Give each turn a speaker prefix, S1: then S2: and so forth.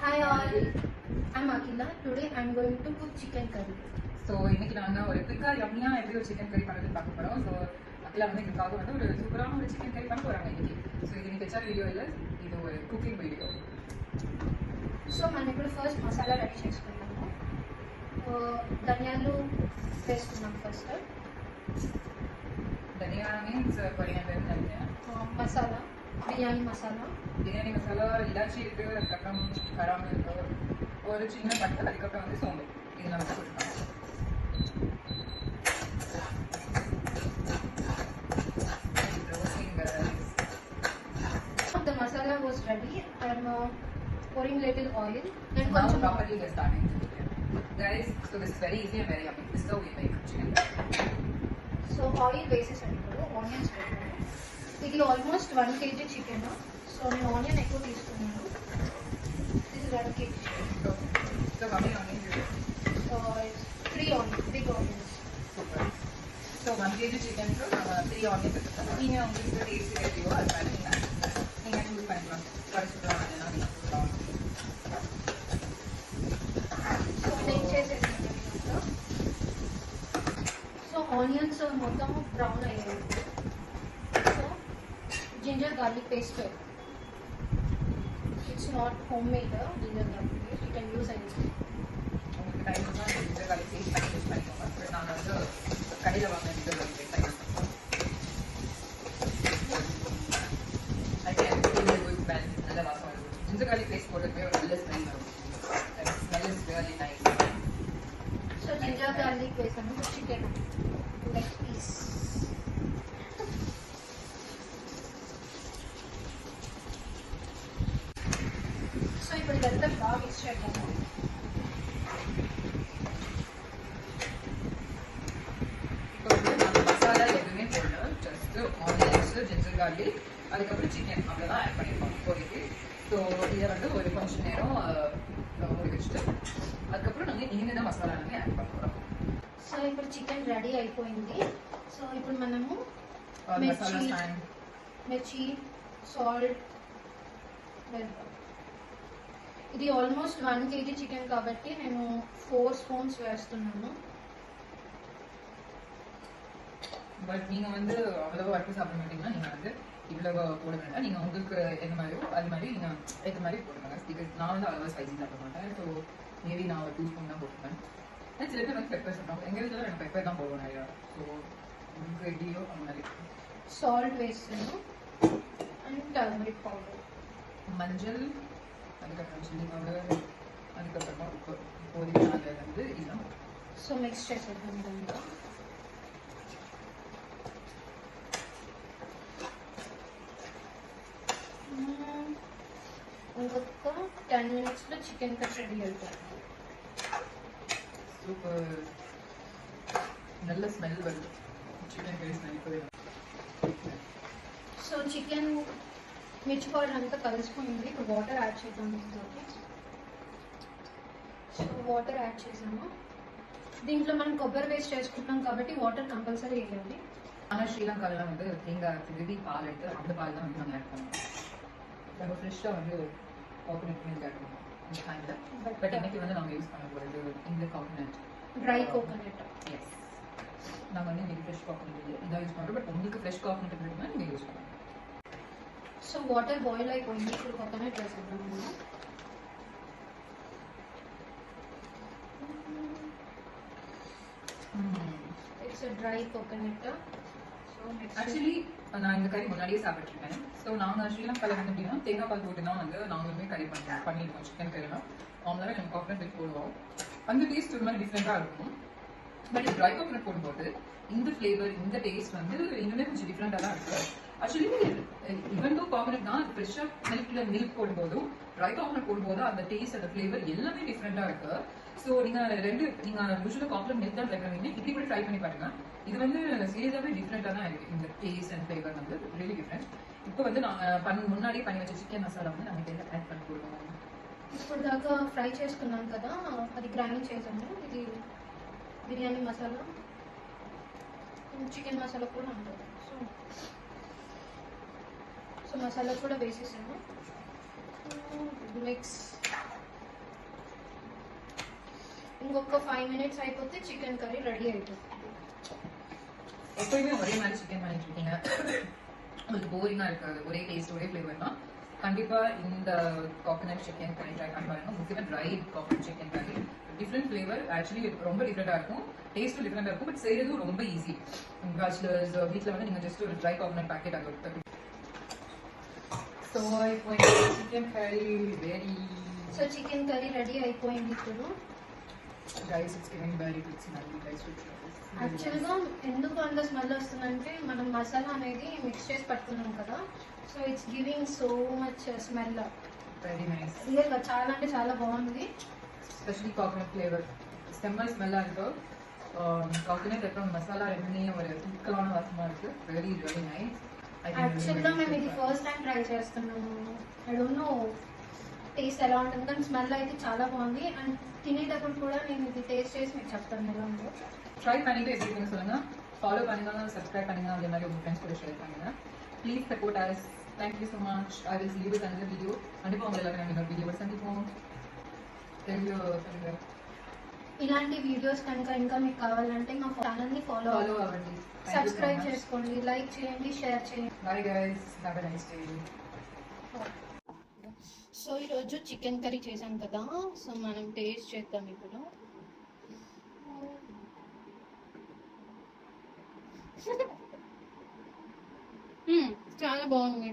S1: Hi all, I'm Akila. Today I'm going to cook chicken curry.
S2: So இன்னைக்கு நாங்கள் ஒரு குயிக்காக யம்மியாக எப்படி ஒரு சிக்கன் கறி பண்ணுறதுன்னு பார்க்க போகிறோம். ஸோ அகிலா வந்து எங்களுக்காக வந்து ஒரு சூப்பரான ஒரு சிக்கன் கறி பண்ண போகிறாங்க இன்னைக்கு. ஸோ இது இன்னைக்கு வச்சா வீடியோ இல்லை, இது ஒரு குக்கிங் வீடியோ.
S1: సో మనం ఇప్పుడు ఫస్ట్ మసాలా రెడీ చేసుకుంటాము. ధనియాలు వేసుకున్నాం ఫస్ట్.
S2: ధనియా మీన్స్ கொரியாண்டர் நினைக்கிறேன்.
S1: மசாலா பிரியாணி மசாலா
S2: இலாச்சி இருக்குது, அதுக்கப்புறம் கராமல் இருக்குது, ஒரு சின்ன பட்டை, அதுக்கப்புறம் வந்து சோம்பு. இது நம்ம கொடுக்கலாம்.
S1: The masala was ready. I'm pouring little oil and
S2: now properly we're starting to cook it. Guys, so this is very easy and very yummy. This is how we make chicken.
S1: So oil వేసేసాను ఇప్పుడు onions పెట్టాను. ఇది almost 1 kg chicken. So నేను onion ఎక్కువ తీసుకున్నాను. This is 1 kg.
S2: So how many onions you use?
S1: So it's 3 onions, big onions.
S2: Super. So 1 kg chicken க்கு 3 onions எடுத்துக்கலாம். நீங்க உங்களுக்கு டேஸ்ட் எப்படியோ அது மாதிரி நீங்க யூஸ் பண்ணிக்கலாம். கரெக்ட்டா நான் நீங்க போடலாம்.
S1: So மிக்ஸ் చేసేసాను. సో ఆనియన్స్ మొత్తం బ్రౌన్ అయ్యాయి. So ginger garlic paste. It's not homemade ginger garlic paste. You can use anything.
S2: உங்களுக்கு டைம் இருந்தா ginger garlic paste பண்ணி யூஸ் பண்ணிக்கோங்க. பட் நான் வந்து கடையில வாங்குற ginger garlic paste தான் யூஸ் பண்ணுவேன். I can feel the good smell. நல்ல வாசம் வருது. ginger garlic paste போட்டதுமே ஒரு நல்ல ஸ்மெல் வரும். That smell is really nice.
S1: So ginger garlic వేసాను chicken leg piece. సో ఇప్పుడు ఇదంతా బాగా మిక్స్ చేద్దాము.
S2: இப்போ வந்து நம்ம மசாலா எதுவுமே போடல, ஜஸ்ட் ஆனியன்ஸ், ஜிஞ்சர் கார்லிக், அதுக்கப்புறம் சிக்கன் அவ்வளோதான் ஆட் பண்ணியிருக்கோம் இப்போதைக்கு. ஸோ இதை வந்து ஒரு கொஞ்ச நேரம் மூடி வச்சுட்டு அதுக்கப்புறம் நாங்கள் இனிமேல் தான் மசாலா நாங்கள் ஆட் பண்ண போகிறோம்.
S1: సో ఇప్పుడు చికెన్ రెడీ అయిపోయింది. సో ఇప్పుడు మనము
S2: மசாலா ஸ்டாண்ட்
S1: మిర్చి సాల్ట్ ఇది ఆల్మోస్ట్ 1 kg చికెన్ కాబట్టి నేను 4 స్పూన్స్ వేస్తున్నాను.
S2: பட் நீங்கள் வந்து அவ்வளோ வறுத்து சாப்பிட மாட்டீங்கன்னா நீங்கள் வந்து இவ்வளோ போட வேண்டாம். நீங்கள் உங்களுக்கு என்ன மாதிரியோ அது மாதிரி நீங்கள் ஏற்ற மாதிரி போடுங்க. பிகாஸ் நான் வந்து அவ்வளோவா ஸ்பைசி சாப்பிட மாட்டேன். ஸோ மேபி நான் ஒரு 2 ஸ்பூன் தான் போட்டுப்பேன். சில பேர் வந்து பெப்பர் சாப்பிடுவாங்க. எங்கள் வீட்டில் எனக்கு பெப்பர் தான் போடுவோம் நிறையா. ஸோ உங்களுக்கு எப்படியோ அந்த மாதிரி.
S1: సాల్ట్ వేస్తాను అండ్ టర్మరిక్ పౌడర్,
S2: மஞ்சள், அதுக்கப்புறம் சில்லி பவுடர், அதுக்கப்புறமா உப்பு. இப்போதைக்கு நாங்கள் வந்து இதெல்லாம்
S1: సో మిక్స్ చేసేద్దాం ఇదంతా. ఇంకొక 10 minutesలో చికెన్ కట్ రెడీ అయిపోతుంది.
S2: சூப்பர் நல்ல ஸ்மெல் வருது. சிக்கன் கறி ஸ்மெல் இப்போவே.
S1: సో చికెన్ మిర్చి పౌడర్ అంతా కలిసిపోయింది. ఇప్పుడు వాటర్ యాడ్ చేద్దాం దీంట్లోకి. సో వాటర్ యాడ్ చేసాము. దీంట్లో మనం కొబ్బరి వేస్ట్ చేసుకుంటున్నాం కాబట్టి వాటర్ కంపల్సరీ వేయాలి.
S2: ஆனால் ஸ்ரீலங்காவில் வந்து தேங்காய் திருவி பால் எடுத்து அந்த பால் தான் வந்து நாங்கள் ஆட் பண்ணுவோம். நம்ம ஃப்ரெஷ்ஷாக வந்து கோகோனட் மில்க் ஆட் பண்ணுவோம் இந்த டைமில். பட் இன்னைக்கு வந்து நாங்கள் யூஸ் பண்ண போகிறது இந்த கோகோனட்
S1: డ్రై కోకోనట్.
S2: எஸ், நாங்கள் வந்து இன்னைக்கு ஃப்ரெஷ் கோகோனட் இதாக யூஸ் பண்ணுறோம். பட் உங்களுக்கு ஃப்ரெஷ் கோகோனட் இருக்குன்னா நீங்கள் யூஸ் பண்ணுவோம்.
S1: సో వాటర్ బాయిల్ అయిపోయింది. ఇప్పుడు కోకోనట్ వేసేద్దాం మనం. It's dry coconut. So
S2: actually நான் இந்த கறி முன்னாடியே சாப்பிட்ருக்கேன். ஸோ நாங்கள் ஸ்ரீலங்காவில் வந்து எப்படின்னா தேங்காய் பால் போட்டு தான் வந்து நாங்களுமே கறி பண்ணியிருக்கோம். சிக்கன் கறிலாம் நார்மலாகவே நம்ம கோகோனட் மில்க் போடுவோம். அந்த டேஸ்ட் ஒரு மாதிரி டிஃப்ரெண்ட்டாக இருக்கும். பட் ட்ரை கோகோனட் போடும்போது இந்த ஃப்ளேவர், இந்த டேஸ்ட் வந்து இன்னுமே கொஞ்சம் டிஃப்ரெண்ட்டாக தான் இருக்குது. ஆக்சுவலி ஈவன் தோ கோகோனட் தான் ஃப்ரெஷ்ஷாக மில்க் போடும்போதும் ட்ரை கோகோனட் போடும்போது அந்த டேஸ்ட், அந்த ஃப்ளேவர் எல்லாமே டிஃப்ரெண்ட்டாக இருக்குது. ஸோ நீங்கள் யூஸ்வலாக கோகோனட் மில்க் தான் ட்ரை பண்ணுவீங்க. இப்படி கூட ட்ரை பண்ணி பாருங்க. இது வந்து சீரியஸாகவே டிஃப்ரெண்ட்டாக தான் இருக்குது. இந்த டேஸ்ட் அண்ட் ஃப்ளேவர் வந்து ரியலி டிஃப்ரெண்ட். இப்போ வந்து நாங்கள் முன்னாடியே பண்ணி வச்ச சிக்கன் மசாலா வந்து நாங்கள் இதில் ஆட் பண்ணி கொடுக்கணும்.
S1: ఇప్పుడు దాకా ఫ్రై చేసుకున్నాం కదా, అది గ్రైండ్ చేసాము. ఇది బిర్యానీ మసాలా, చికెన్ మసాలా కూడా ఉంటుంది. సో మసాలా కూడా వేసేసాను. మిక్స్ ఇంకొక 5 minutes అయిపోతే చికెన్ కర్రీ రెడీ అయిపోతుంది.
S2: எப்பயுமே ஒரே மாதிரி சிக்கன் பண்ணிட்டு இருக்கீங்க, உங்களுக்கு போரிங்கா இருக்காது, ஒரே டேஸ்ட் ஒரே ஃப்ளேவர்னா கண்டிப்பா இந்த கோகனட் சிக்கன் கறி ட்ரை பண்ணி பாருங்க. முக்கியமா ட்ரை கோகனட் சிக்கன் கறி டிஃப்ரெண்ட் ஃப்ளேவர், ஆக்சுவலி ரொம்ப டிஃப்ரெண்டா இருக்கும், டேஸ்ட்டும் டிஃப்ரெண்டா இருக்கும், பட் செய்யறதும் ரொம்ப ஈஸி. பேச்சுலர்ஸ் வீட்டில் வந்து நீங்க ஜஸ்ட் ஒரு ட்ரை கோகனட் பேக்கெட் அது ஒரு సో అయిపోయింది chicken curry very
S1: so chicken curry ready అయిపోయింది ఇప్పుడు.
S2: Guys it's giving very good smell. Guys
S1: యాక్చువల్గా ఎందుకు అంత స్మెల్ వస్తుందంటే మనం మసాలా అనేది మిక్స్ చేసి పట్టుకున్నాం కదా, so it's giving so much smell.
S2: Very nice.
S1: రియల్గా చాలా అంటే చాలా బాగుంది.
S2: ஸ்பெஷலி கோகனட் ஃப்ளேவர் செம்ம ஸ்மெல்லாக இருக்கு. கோகனட் அப்புறம் மசாலா ரெண்டுமே ஒரு தூக்கலான வாசமாக இருக்கு. Very very nice.
S1: యాక్చువల్గా మేము ఇది ఫస్ట్ టైం ట్రై చేస్తున్నాము. ఐ డోంట్ నో టేస్ట్ ఎలా ఉంటుంది, కానీ స్మెల్ అయితే చాలా బాగుంది. అండ్ తినేటప్పుడు కూడా నేను ఇది టేస్ట్ చేసి మీకు చెప్తాను ఎలా ఉందో.
S2: ட்ரை பண்ணிட்டு எப்படி இருக்குன்னு சொல்லுங்க, ஃபாலோ பண்ணுங்க, சப்ஸ்கிரைப் பண்ணுங்க, அதே மாதிரி உங்க ஃப்ரெண்ட்ஸ் கூட ஷேர் பண்ணுங்க. Please support us. Thank you so much. I will see you with another video. கண்டிப்பாக உங்களை எல்லாரும் இன்னொரு வீடியோவை சந்திப்போம். தெரிஞ்சு
S1: ఇలాంటి వీడియోస్ కనుక ఇంకా మీకు కావాలంటే మా ఛానల్ని ఫాలో
S2: అవ్వండి,
S1: సబ్స్క్రైబ్ చేసుకోండి, లైక్ చేయండి, షేర్ చేయండి.
S2: Bye guys, have a nice day.
S1: So ఈరోజు చికెన్ కర్రీ చేసాం కదా, సో మనం టేస్ట్ చేద్దాం ఇప్పుడు. చాలా బాగుంది.